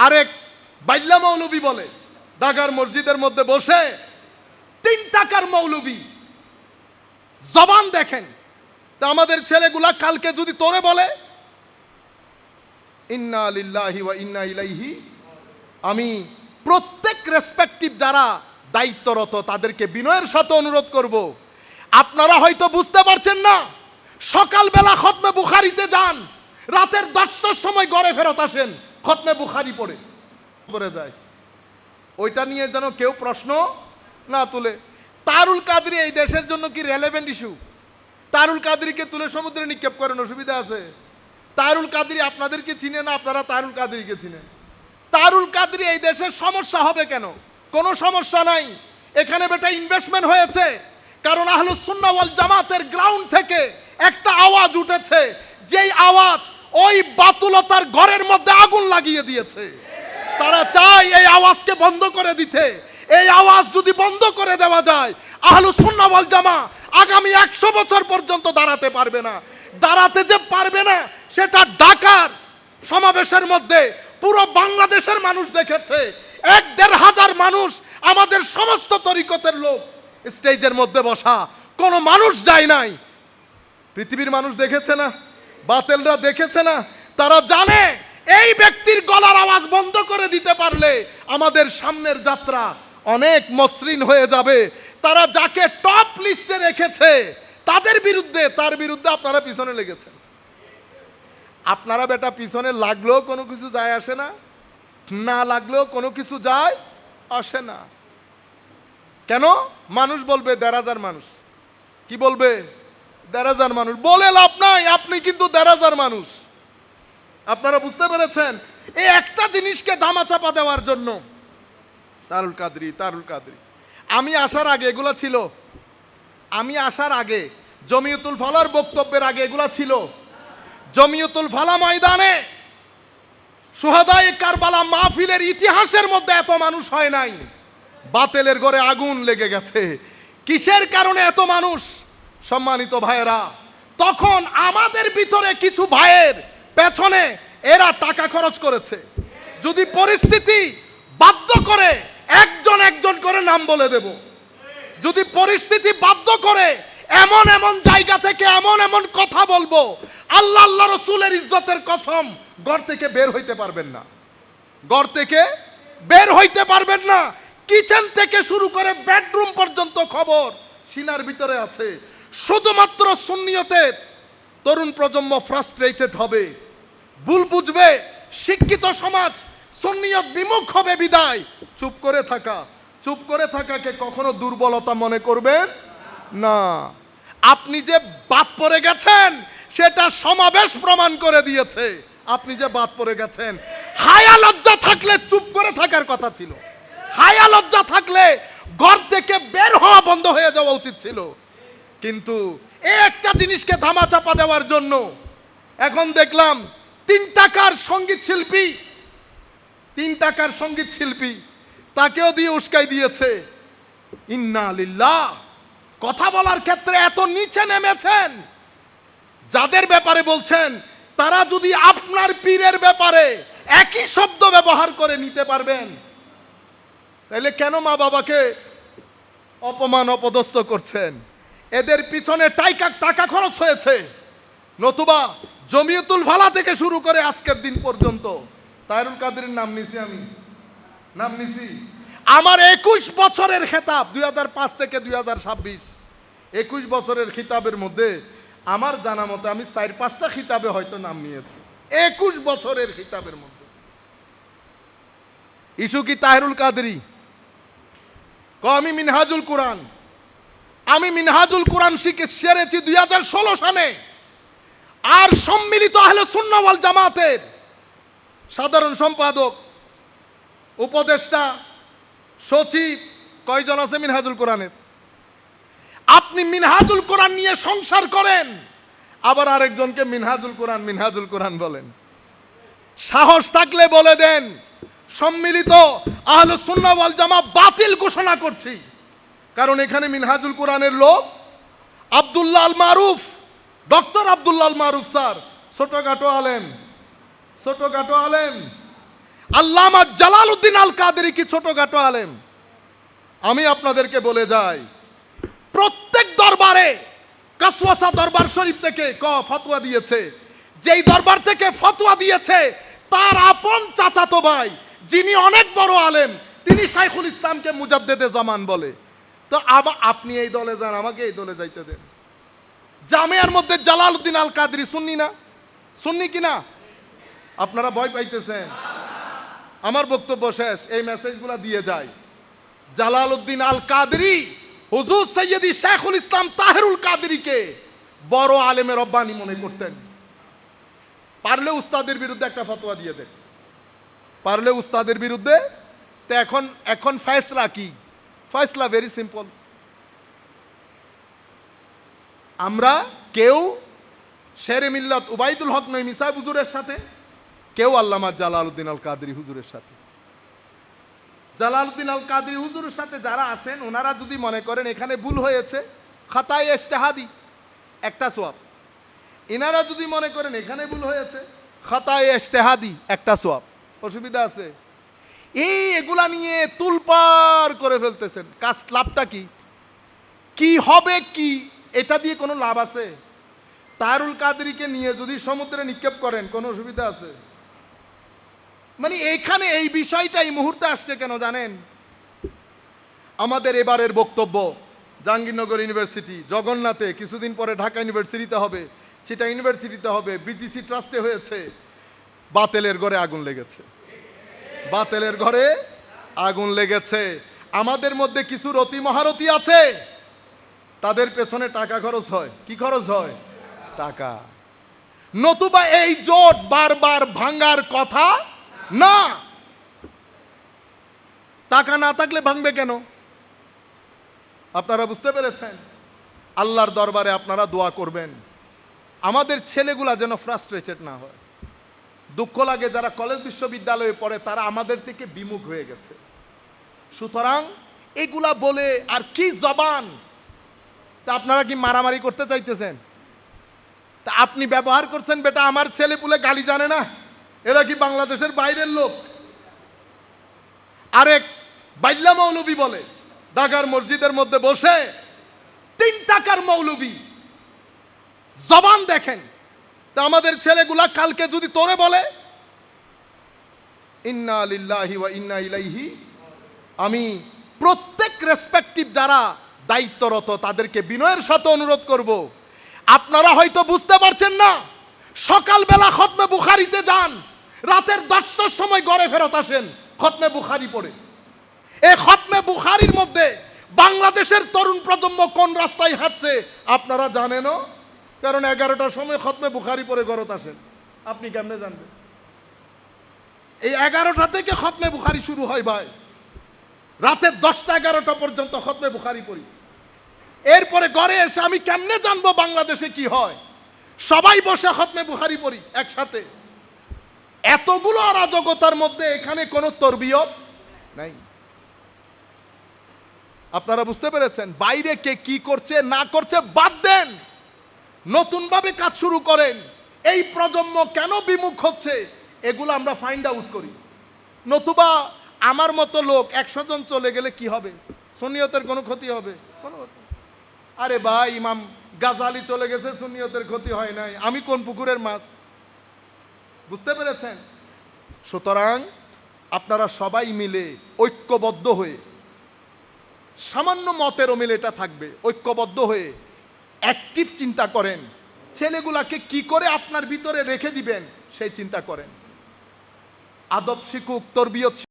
আরেক বাইল্লা মৌলবী বলে, ঢাকার মসজিদের মধ্যে বসে 3 টাকার মৌলবী, জবান দেখেন। তা আমাদের ছেলেগুলা কালকে যদি তোরে বলে ইন্না লিল্লাহি ওয়া ইন্না ইলাইহি, আমি প্রত্যেক রেসপেক্টিভ যারা দায়িত্বরত তাদেরকে বিনয়ের সাথে অনুরোধ করব, আপনারা হয়তো বুঝতে পারছেন না, সকালবেলা খতমে বুখারীতে যান, রাতের 10টার সময় ঘরে ফেরত আসেন, খতমে বুখারী পড়ে যায়। ওইটা নিয়ে যেন কেউ প্রশ্ন না তুলে। তারুল কাদরি এই দেশের জন্য কি রেলেভেন্ট ইস্যু? তারুল কাদরিকে তুলে সমুদ্রে নিক্ষেপ করেন, অসুবিধা আছে? তারুল কাদরি আপনাদেরকে চিনে না, আপনারা তারুল কাদরিকে চিনেন। তারুল কাদরি এই দেশের সমস্যা হবে কেন? কোনো সমস্যা নাই। এখানে বেটা ইনভেস্টমেন্ট হয়েছে, কারণ আহলুস সুন্নাহ ওয়াল জামাতের গ্রাউন্ড থেকে একটা আওয়াজ উঠেছে, যেই আওয়াজ ওই বাতুলতার ঘরের মধ্যে আগুন লাগিয়ে দিয়েছে। তারা চায় এই আওয়াজকে বন্ধ করে দিতে। এই আওয়াজ যদি বন্ধ করে দেওয়া যায়, আহলুস সুন্নাহ ওয়াল জামা আগামী 100 বছর পর্যন্ত দাঁড়াতে পারবে না। দাঁড়াতে যে পারবে না সেটা ঢাকার সমাবেশের মধ্যে পুরো বাংলাদেশের মানুষ দেখেছে। 1-1.5 হাজার মানুষ, আমাদের সমস্ত তরিকতের লোক স্টেজের মধ্যে বসা, কোনো মানুষ যায় নাই। পৃথিবীর মানুষ দেখেছে না, বাতেলরা দেখেছে না। তারা জানে এই ব্যক্তির গলার আওয়াজ বন্ধ করে দিতে পারলে আমাদের সামনের যাত্রা অনেক মসৃণ হয়ে যাবে। তারা যাকে টপ লিস্টে রেখেছে তার বিরুদ্ধে আপনারা পিছনে লেগেছেন। আপনারা বেটা পিছনে লাগলেও কোনো কিছু যায় আসে না, না লাগলেও কোনো কিছু যায় আসে না। কেন? মানুষ বলবে 1,500 মানুষ। কি বলবে? 1,500 মানুষ বলে লাভ নাই, আপনি কিন্তু 1,500 মানুষ। আপনারা বুঝতে পেরেছেন? এই একটা জিনিসকে ধামাচাপা দেওয়ার জন্য তারুল কাদরি। আমি আসার আগে এগুলা ছিল, আমি আসার আগে জমিয়তুল ফালার বক্তব্যের আগে এগুলা ছিল। জমিয়তুল ফালা ময়দানে শুহাদায়ে কারবালা মাহফিলের ইতিহাসের মধ্যে এত মানুষ হয় নাই। বাতেলের ঘরে আগুন লেগে গেছে। কিসের কারণে এত মানুষ? সম্মানিত ভাইয়েরা, তখন আমাদের ভিতরে কিছু ভাইয়ের পেছনে এরা টাকা খরচ করেছে। যদি পরিস্থিতি বাধ্য করে একজন করে নাম বলে দেব। যদি পরিস্থিতি বাধ্য করে এমন জায়গা থেকে এমন কথা বলবো, আল্লাহ রসুলের ইজ্জতের কসম, ঘর থেকে বের হইতে পারবেন না। ঘর থেকে বের হইতে পারবেন না। কিচেন থেকে শুরু করে বেডরুম পর্যন্ত খবর সিনার ভিতরে আছে। শুধুমাত্র সুন্নিয়তের তরুণ প্রজন্ম ফ্রাস্ট্রেটেড হবে, ভুল বুঝবে, শিক্ষিত সমাজ সুন্নিয়ত বিমুখ হবে বিদায় চুপ করে থাকাকে কখনো দুর্বলতা মনে করবেন না। আপনি যে বাদ পড়ে গেছেন সেটা সমাবেশ প্রমাণ করে দিয়েছে। আপনি যে বাদ পড়ে গেছেন, হায়া লজ্জা থাকলে চুপ করে থাকার কথা ছিল। হায়া লজ্জা থাকলে ঘর থেকে বের হওয়া বন্ধ হয়ে যাওয়া উচিত ছিল। কিন্তু এই একটা জিনিসকে ধামাচাপা দেওয়ার জন্য এখন দেখলাম 3 টাকার সঙ্গীত শিল্পী তাকেও দিয়ে উস্কাই দিয়েছে। ইন্না লিল্লাহ। কথা বলার ক্ষেত্রে এত নিচে নেমেছেন, যাদের ব্যাপারে বলছেন তারা যদি আপনার পীরের ব্যাপারে একই শব্দ ব্যবহার করে নিতে পারবেন, তাহলে কেন মা বাবাকে অপমান অপদস্থ করছেন? এদের পিছনে টাকা খরচ হয়েছে। নতুবা জমিয়তুল ফালা থেকে শুরু করে আজকের দিন পর্যন্ত তারুল কাদরির নাম নিছি। আমার 21 বছরের খেতাব, 2005 থেকে 2026, 21 বছরের খিতাবের মধ্যে আমার জানা মতে আমি 4-5টা খিতাবে হয়তো নাম নিয়েছি। 21 বছরের খিতাবের মধ্যে ইস্যু কি তাহেরুল কাদরি? আমি মিনহাজুল কোরআন শিখে সেরেছি 2016 সালে। আর সম্মিলিত আহলে সুন্নাহ ওয়াল জামাতের সাধারণ সম্পাদক, উপদেষ্টা, সচিব কয়জন আছে মিনহাজুল কোরআনের? আপনি মিনহাজুল কোরআন নিয়ে সংসার করেন, আবার আরেকজনকে মিনহাজুল কোরআন বলেন। সাহস থাকলে বলে দেন সম্মিলিত আহলে সুন্নাহ ওয়াল জামা বাতিল ঘোষণা করছি। কারণ এখানে মিনহাজুল কোরআনের লোক আব্দুল্লাহ আল মারুফ, ডক্টর আব্দুল্লাহ আল মারুফ স্যার ছোটখাটো আলেম। আল্লামা জালালউদ্দিন আল কাদেরী কি ছোটখাটো আলেম? আমি আপনাদেরকে বলে যাই, প্রত্যেক দরবারে কাসওয়াসা দরবার শরীফ থেকে ফতোয়া দিয়েছে, যেই দরবার থেকে ফতোয়া দিয়েছে তার আপন চাচাতো ভাই যিনি অনেক বড় আলেম, তিনি শাইখুল ইসলামকে মুজাদ্দেদে জামান বলে। তো আপনি এই দলে যান, আমাকে এই দলে যাইতে দেন। জামিয়ার মধ্যে জালালউদ্দিন আল কাদেরী সুন্নি না? সুন্নি কিনা? আপনারা ভয় পাইতেছেন? আমার বক্তব্য শেষ, এই মেসেজগুলো দিয়ে যায়। জালালউদ্দিন আল কাদেরী হুজুর সৈয়দি শাইখুল ইসলাম তাহেরুল কাদেরীকে বড় আলেমের রব্বানি মনে করতেন। পারলে উস্তাদের বিরুদ্ধে একটা ফতোয়া দিয়ে দেন, পারলে উস্তাদের বিরুদ্ধে। তো এখন ফয়সলা কি? ফয়সলা ভেরি সিম্পল। আমরা কেউ শেরে মিল্লাত উবাইদুল হক নঈমী সাহেব হুজুরের সাথে, কেউ আল্লামা জালালউদ্দিন আল কাদেরী হুজুরের সাথে। জালালউদ্দিন আল কাদেরী হুজুরের সাথে যারা আছেন ওনারা যদি মনে করেন এখানে ভুল হয়েছে, খাতায়ে ইজতিহাদি একটা সওয়াব। এনারা যদি মনে করেন এখানে ভুল হয়েছে, খাতায়ে ইজতিহাদি একটা সওয়াব। অসুবিধা আছে? এগুলা নিয়ে তুলপার করে ফেলতেছেন। কাজ লাভটা কি? কি হবে কি? এটা দিয়ে কোনো লাভ আছে? তাহেরুল কাদেরীকে নিয়ে যদি সমুদ্রে নিক্ষেপ করেন কোনো অসুবিধা আছে? মানে এইখানে এই বিষয়টা এই মুহূর্তে আসছে কেন জানেন? আমাদের এবারের বক্তব্য জাহাঙ্গীরনগর ইউনিভার্সিটি, জগন্নাথে, কিছুদিন পরে ঢাকা ইউনিভার্সিটিতে হবে, চিটা ইউনিভার্সিটিতে হবে, বিজিসি ট্রাস্টে হয়েছে। বাতেলের ঘরে আগুন লেগেছে, বাতেলের ঘরে আগুন লেগেছে। আমাদের মধ্যে কিছু রতি মহারথী আছে, তাদের পেছনে টাকা খরচ হয়। কি খরচ হয়? টাকা। নতুবা এই জোট বারবার ভাঙার কথা না। টাকা না থাকলে ভাঙবে কেন? আপনারা বুঝতে পেরেছেন? আল্লাহর দরবারে আপনারা দোয়া করবেন আমাদের ছেলেগুলা যেন ফ্রাস্ট্রেটেড না হয়। দুঃখ লাগে যারা কলেজ বিশ্ববিদ্যালয়ে পড়ে তারা আমাদের থেকে বিমুখ হয়ে গেছে। সুতরাং এগুলা বলে আর কি জবান? তা আপনারা কি মারামারি করতে চাইতেছেন? তা আপনি ব্যবহার করছেন, বেটা আমার ছেলে পুলে গালি জানে না, এরা কি বাংলাদেশের বাইরের লোক? আরেক বাইল্লা মৌলবী বলে ঢাকার মসজিদের মধ্যে বসে 3 টাকার মৌলবী, জবান দেখেন। তা আমাদের ছেলেগুলা কালকে যদি তোরে বলে ইন্না লিল্লাহি ওয়া ইন্না ইলাইহি, আমি প্রত্যেক রেসপেক্টিভ যারা দায়িত্বরত তাদেরকে বিনয়ের সাথে অনুরোধ করব, আপনারা হয়তো বুঝতে পারছেন না, সকালবেলা খতমে বুখারীতে যান, রাতের 10টার সময় ঘরে ফেরত আসেন খতমে বুখারী পড়ে। এই খতমে বুখারীর মধ্যে বাংলাদেশের তরুণ প্রজন্ম কোন রাস্তায় হাঁটছে আপনারা জানেনও? কারণ 11টার সময় খতমে বুখারী পড়ে ঘরত আসেন। আপনি কেমনে জানবেন? এই 11টা থেকে খতমে বুখারী শুরু হয় ভাই, রাতের 10টা 11টা পর্যন্ত খতমে বুখারী পড়ি। এরপরে ঘরে এসে আমি কেমনে জানবো বাংলাদেশে কি হয়? সবাই বসে খতমে বুখারী পড়ি একসাথে। এতগুলো অরাজকতার মধ্যে এখানে কোনো তরবিয়ত নাই। আপনারা বুঝতে পেরেছেন? বাইরে কে কি করছে না করছে বাদ দেন, নতুন ভাবে কাজ শুরু করেন। এই প্রজন্ম কেন বিমুখ হচ্ছে এগুলো আমরা ফাইন্ড আউট করি। নতুবা আমার মতো লোক 100 জন চলে গেলে কি হবে? সুন্নিয়তের কোনো ক্ষতি হবে? কোনো। আরে ভাই, ইমাম গাজালি চলে গেছে, সুন্নিয়তের ক্ষতি হয় নাই, আমি কোন পুকুরের মাছ? বুঝতে পেরেছেন? সুতরাং আপনারা সবাই মিলে ঐক্যবদ্ধ হয়ে, সামান্য মতের অমিল এটা থাকবে, ঐক্যবদ্ধ হয়ে অ্যাক্টিভ চিন্তা করেন। ছেলেগুলাকে কি করে আপনার ভিতরে রেখে দিবেন সেই চিন্তা করেন। আদব শিখুক, তরবিয়ত